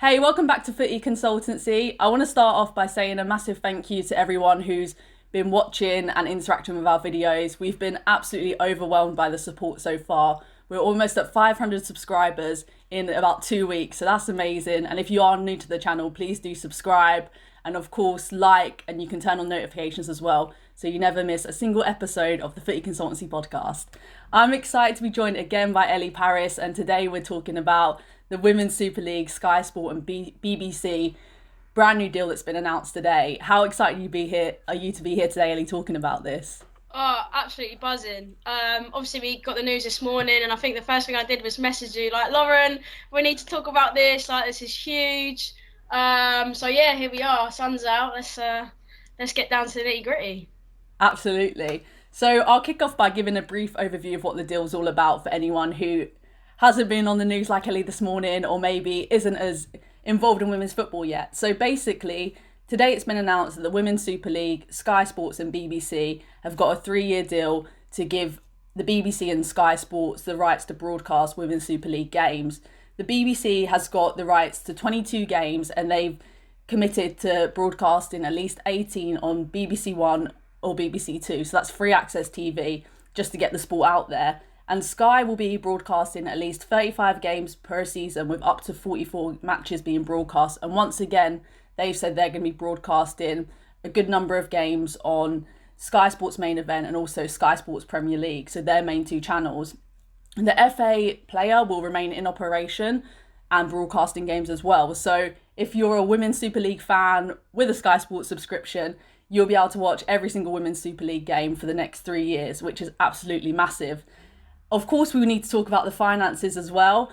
Hey, welcome back to Footy Consultancy. I want to start off by saying a massive thank you to everyone who's been watching and interacting with our videos. We've been absolutely overwhelmed by the support so far. We're almost at 500 subscribers in about 2 weeks, so that's amazing. And if you are new to the channel, please do subscribe and, of course, like, and you can turn on notifications as well so you never miss a single episode of the Footy Consultancy podcast. I'm excited to be joined again by Ellie Paris, and today we're talking about the Women's Super League, Sky Sport, and BBC brand new deal that's been announced today. How excited are you to be here today, Ellie, talking about this? Oh, absolutely buzzing. Obviously we got the news this morning, and I think the first thing I did was message you like, Lauren, we need to talk about this. Like, this is huge. So yeah, here we are. Sun's out. Let's get down to the nitty gritty. Absolutely. So I'll kick off by giving a brief overview of what the deal's all about for anyone who hasn't been on the news like Ellie this morning or maybe isn't as involved in women's football yet. So basically, today it's been announced that the Women's Super League, Sky Sports, and BBC have got a 3 year deal to give the BBC and Sky Sports the rights to broadcast Women's Super League games. The BBC has got the rights to 22 games and they've committed to broadcasting at least 18 on BBC One or BBC Two. So that's free access TV just to get the sport out there. And Sky will be broadcasting at least 35 games per season with up to 44 matches being broadcast. And once again, they've said they're going to be broadcasting a good number of games on Sky Sports main event and also Sky Sports Premier League, so their main two channels. The FA player will remain in operation and broadcasting games as well. So if you're a Women's Super League fan with a Sky Sports subscription, you'll be able to watch every single Women's Super League game for the next 3 years, which is absolutely massive. Of course, we need to talk about the finances as well.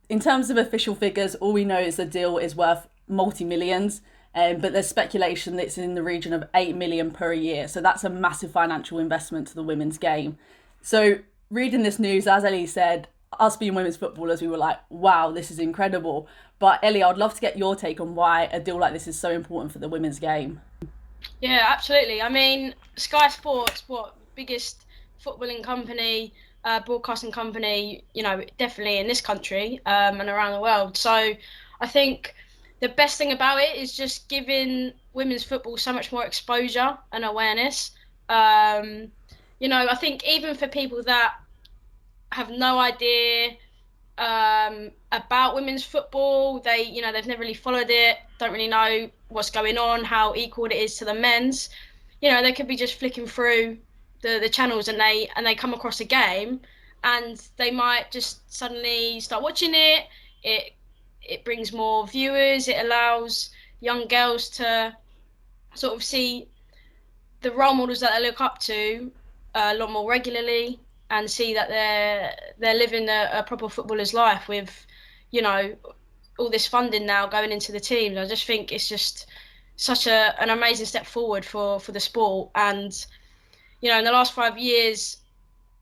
In terms of official figures, all we know is the deal is worth multi-millions, but there's speculation that it's in the region of 8 million per year. So that's a massive financial investment to the women's game. So reading this news, as Ellie said, us being women's footballers, we were like, wow, this is incredible. But Ellie, I'd love to get your take on why a deal like this is so important for the women's game. Yeah, absolutely. I mean, Sky Sports, what biggest footballing company, broadcasting company, definitely in this country, and around the world. So I think the best thing about it is just giving women's football so much more exposure and awareness. I think even for people that have no idea about women's football, they've never really followed it, don't really know what's going on, how equal it is to the men's. They could be just flicking through the channels, and they come across a game, and they might just suddenly start watching it. It brings more viewers. It allows young girls to sort of see the role models that they look up to a lot more regularly, and see that they're living a proper footballer's life with, you know, all this funding now going into the teams. I just think it's just such an amazing step forward for the sport. And in the last 5 years,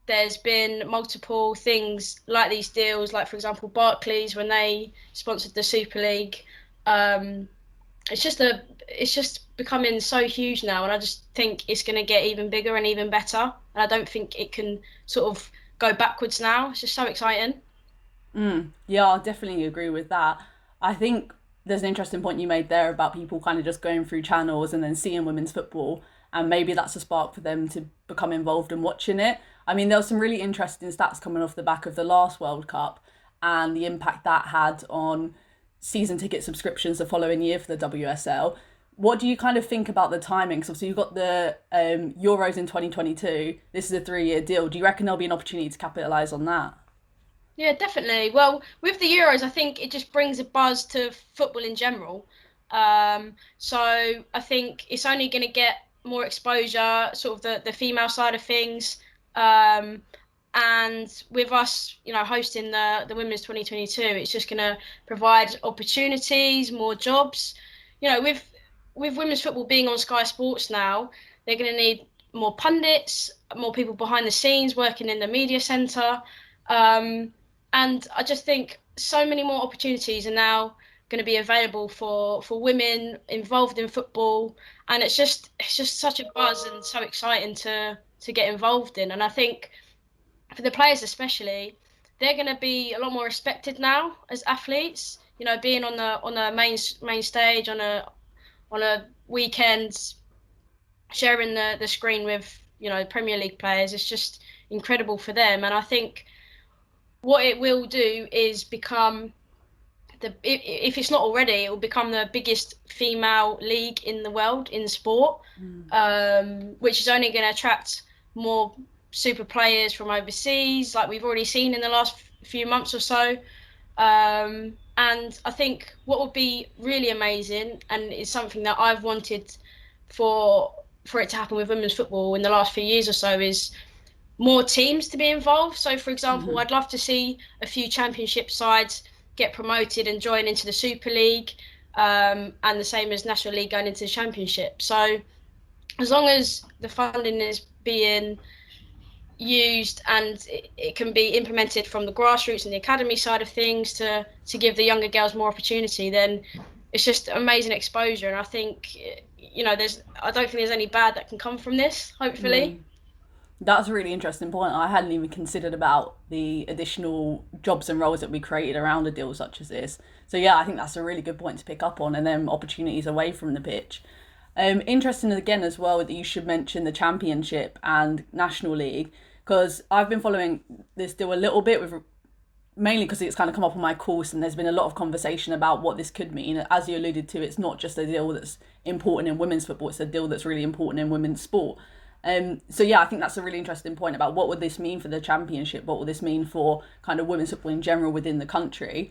there's been multiple things like these deals, like for example Barclays when they sponsored the Super League. Um, it's just becoming so huge now, and I just think it's going to get even bigger and even better. And I don't think it can sort of go backwards now. It's just so exciting. Yeah, I definitely agree with that. I think there's an interesting point you made there about people kind of just going through channels and then seeing women's football, and maybe that's a spark for them to become involved in watching it. I mean, there was some really interesting stats coming off the back of the last World Cup and the impact that had on season ticket subscriptions the following year for the WSL. What do you kind of think about the timing? Because obviously you've got the Euros in 2022. This is a 3 year deal. Do you reckon there'll be an opportunity to capitalise on that? Yeah, definitely. Well, with the Euros, I think it just brings a buzz to football in general. So I think it's only going to get more exposure, sort of the female side of things. Um, and with us, hosting the Women's 2022, it's just going to provide opportunities, more jobs. With women's football being on Sky Sports now, they're going to need more pundits, more people behind the scenes working in the media centre. Um, and I just think so many more opportunities are now going to be available for women involved in football, and it's just such a buzz and so exciting to get involved in. And I think for the players especially, they're going to be a lot more respected now as athletes. being on the main stage on a weekend, sharing the screen with Premier League players, it's just incredible for them. And I think what it will do is become if it's not already, it will become the biggest female league in the world in sport, which is only going to attract more super players from overseas, like we've already seen in the last few months or so. And I think what would be really amazing, and is something that I've wanted for it to happen with women's football in the last few years or so, is more teams to be involved. So, for example, I'd love to see a few championship sides get promoted and join into the Super League, and the same as National League going into the Championship. So, as long as the funding is being used and it can be implemented from the grassroots and the academy side of things to give the younger girls more opportunity, then it's just amazing exposure. And I think, I don't think there's any bad that can come from this, hopefully. That's a really interesting point. I hadn't even considered about the additional jobs and roles that we created around a deal such as this. So yeah, I think that's a really good point to pick up on, and then opportunities away from the pitch. Interesting again as well that you should mention the Championship and National League, because I've been following this deal a little bit with mainly because it's kind of come up on my course, and there's been a lot of conversation about what this could mean. As you alluded to, it's not just a deal that's important in women's football, it's a deal that's really important in women's sport. So yeah, I think that's a really interesting point about what would this mean for the Championship, what would this mean for kind of women's football in general within the country.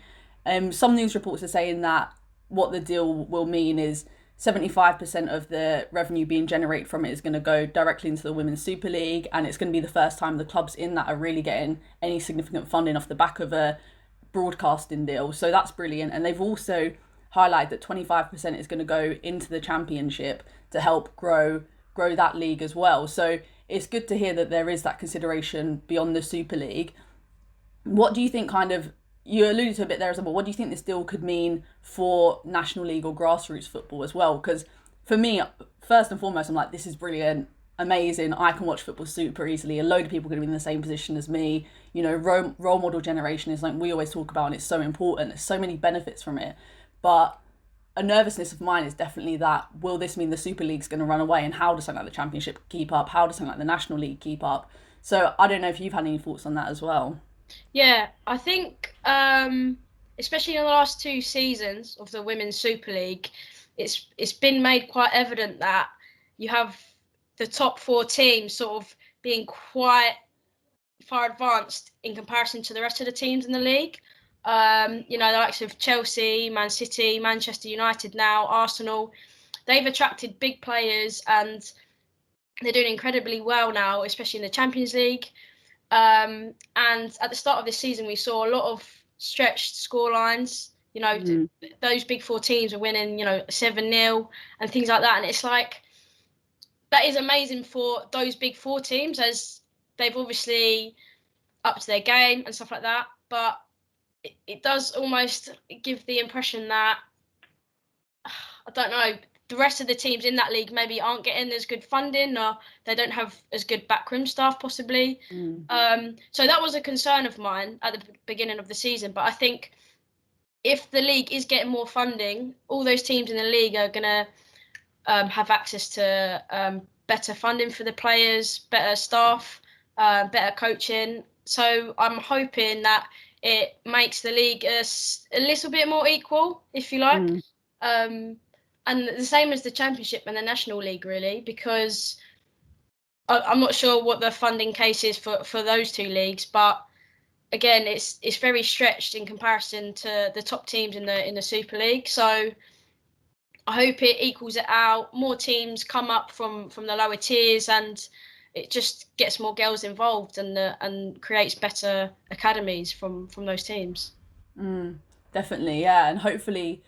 Some news reports are saying that what the deal will mean is 75% of the revenue being generated from it is going to go directly into the Women's Super League, and it's going to be the first time the clubs in that are really getting any significant funding off the back of a broadcasting deal. So that's brilliant. And they've also highlighted that 25% is going to go into the Championship to help grow that league as well. So it's good to hear that there is that consideration beyond the Super League. What do you think, kind of, you alluded to a bit there as well, what do you think this deal could mean for National League or grassroots football as well? Because for me, first and foremost, I'm like, this is brilliant, amazing. I can watch football super easily. A load of people are going to be in the same position as me. Role model generation is like we always talk about, and it's so important. There's so many benefits from it. But a nervousness of mine is definitely that, will this mean the Super League's going to run away, and how does something like the Championship keep up? How does something like the National League keep up? So I don't know if you've had any thoughts on that as well. Yeah, I think, especially in the last 2 seasons of the Women's Super League, it's been made quite evident that you have the top 4 teams sort of being quite far advanced in comparison to the rest of the teams in the league. The likes of Chelsea, Man City, Manchester United now, Arsenal, they've attracted big players and they're doing incredibly well now, especially in the Champions League. And at the start of this season, we saw a lot of stretched scorelines. Those big 4 teams are winning, 7-0 and things like that. And it's like, that is amazing for those big 4 teams, as they've obviously upped their game and stuff like that. But it does almost give the impression that, I don't know, the rest of the teams in that league maybe aren't getting as good funding, or they don't have as good backroom staff possibly. So that was a concern of mine at the beginning of the season. But I think if the league is getting more funding, all those teams in the league are going to have access to better funding for the players, better staff, better coaching. So I'm hoping that it makes the league a little bit more equal, if you like. And the same as the Championship and the National League, really, because I'm not sure what the funding case is for those 2 leagues, but again, it's very stretched in comparison to the top teams in the Super League. So I hope it equals it out. More teams come up from the lower tiers, and it just gets more girls involved and creates better academies from those teams. Definitely, yeah. And hopefully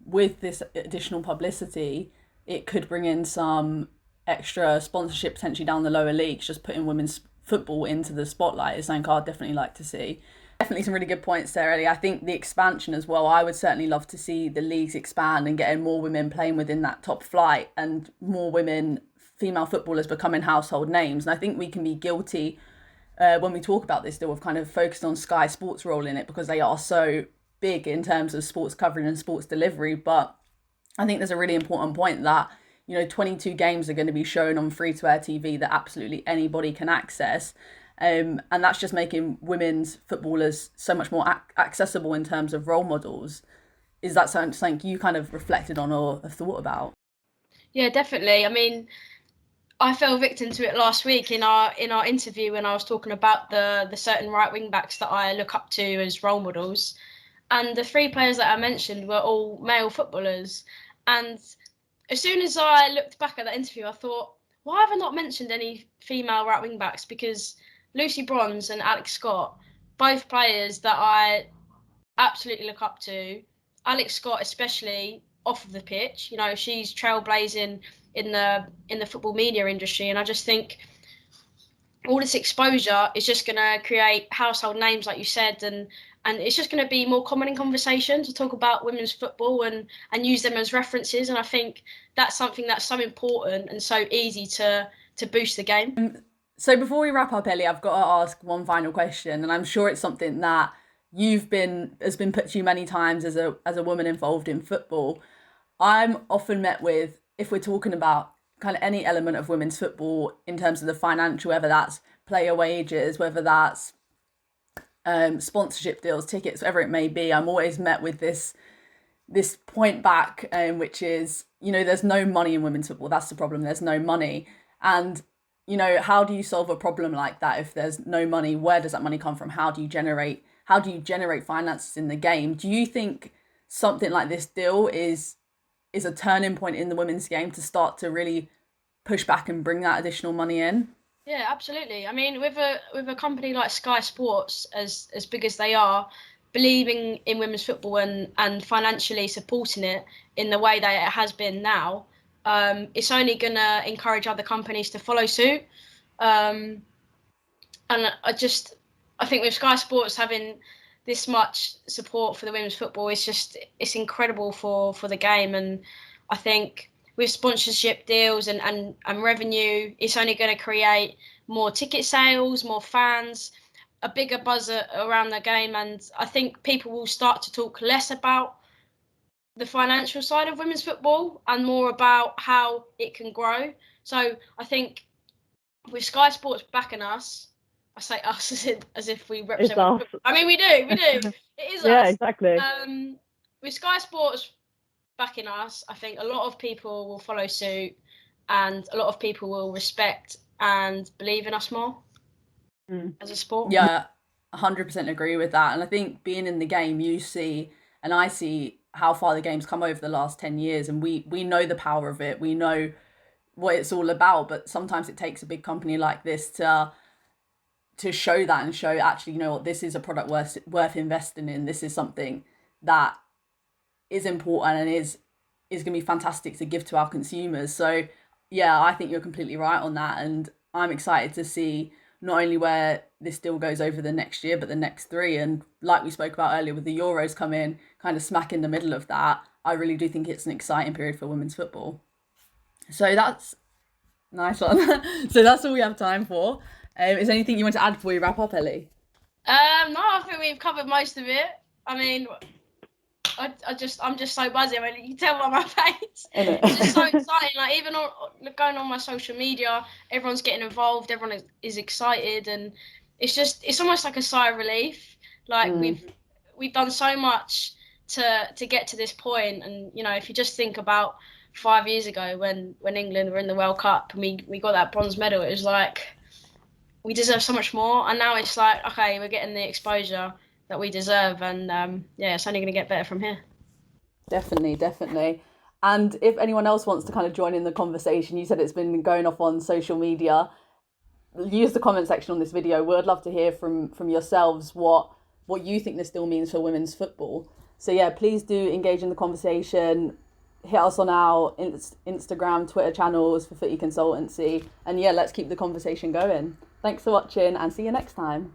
with this additional publicity, it could bring in some extra sponsorship potentially down the lower leagues. Just putting women's football into the spotlight is something I'd definitely like to see. Definitely some really good points there, Ellie. I think the expansion as well, I would certainly love to see the leagues expand and getting more women playing within that top flight, and more women, female footballers, becoming household names. And I think we can be guilty when we talk about this deal of kind of focused on Sky Sports role in it, because they are so big in terms of sports coverage and sports delivery, but I think there's a really important point that, 22 games are going to be shown on free-to-air TV that absolutely anybody can access. And that's just making women's footballers so much more accessible in terms of role models. Is that something you kind of reflected on or have thought about? Yeah, definitely. I mean, I fell victim to it last week in our interview when I was talking about the certain right wing backs that I look up to as role models. And the three players that I mentioned were all male footballers. And as soon as I looked back at that interview, I thought, why have I not mentioned any female right wing backs? Because Lucy Bronze and Alex Scott, both players that I absolutely look up to. Alex Scott, especially off of the pitch, she's trailblazing in the football media industry, and I just think all this exposure is just going to create household names, like you said, and it's just going to be more common in conversation to talk about women's football and use them as references. And I think that's something that's so important and so easy to boost the game. So before we wrap up, Ellie, I've got to ask one final question, and I'm sure it's something that has been put to you many times as a woman involved in football. I'm often met with, if we're talking about kind of any element of women's football in terms of the financial, whether that's player wages, whether that's sponsorship deals, tickets, whatever it may be, I'm always met with this point back, which is, there's no money in women's football. That's the problem. There's no money. And, how do you solve a problem like that if there's no money? Where does that money come from? How do you generate finances in the game? Do you think something like this deal is a turning point in the women's game to start to really push back and bring that additional money in? Yeah, absolutely. I mean, with a company like Sky Sports, as big as they are, believing in women's football and financially supporting it in the way that it has been now, it's only going to encourage other companies to follow suit. And I think with Sky Sports having this much support for the women's football, it's incredible for the game. And I think with sponsorship deals and revenue, it's only going to create more ticket sales, more fans, a bigger buzz around the game. And I think people will start to talk less about the financial side of women's football and more about how it can grow. So I think with Sky Sports backing us, I say us as if we represent. I mean, we do. It is us. Yeah, exactly. With Sky Sports backing us, I think a lot of people will follow suit, and a lot of people will respect and believe in us more as a sport. Yeah, 100% agree with that. And I think being in the game, you see, and I see how far the game's come over the last 10 years, and we know the power of it. We know what it's all about, but sometimes it takes a big company like this to show that and show, actually, what, this is a product worth investing in. This is something that is important and is going to be fantastic to give to our consumers. So yeah, I think you're completely right on that, and I'm excited to see not only where this deal goes over the next year, but the next 3. And like we spoke about earlier, with the Euros coming kind of smack in the middle of that, I really do think it's an exciting period for women's football. So that's nice one. So that's all we have time for. Is there anything you want to add before we wrap up, Ellie? No, I think we've covered most of it. I mean, I'm just so buzzy. I mean, you can tell by my face. It's just so exciting. Like, even going on my social media, everyone's getting involved. Everyone is excited, and it's almost like a sigh of relief. Like we've done so much to get to this point, and if you just think about 5 years ago when England were in the World Cup and we got that bronze medal, it was like we deserve so much more. And now it's like, okay, we're getting the exposure that we deserve, and it's only going to get better from here. Definitely. And if anyone else wants to kind of join in the conversation, you said it's been going off on social media, use the comment section on this video. We'd love to hear from yourselves what you think this still means for women's football. So yeah, please do engage in the conversation. Hit us on our Instagram, Twitter channels for Footy Consultancy, and yeah, let's keep the conversation going. Thanks for watching, and see you next time.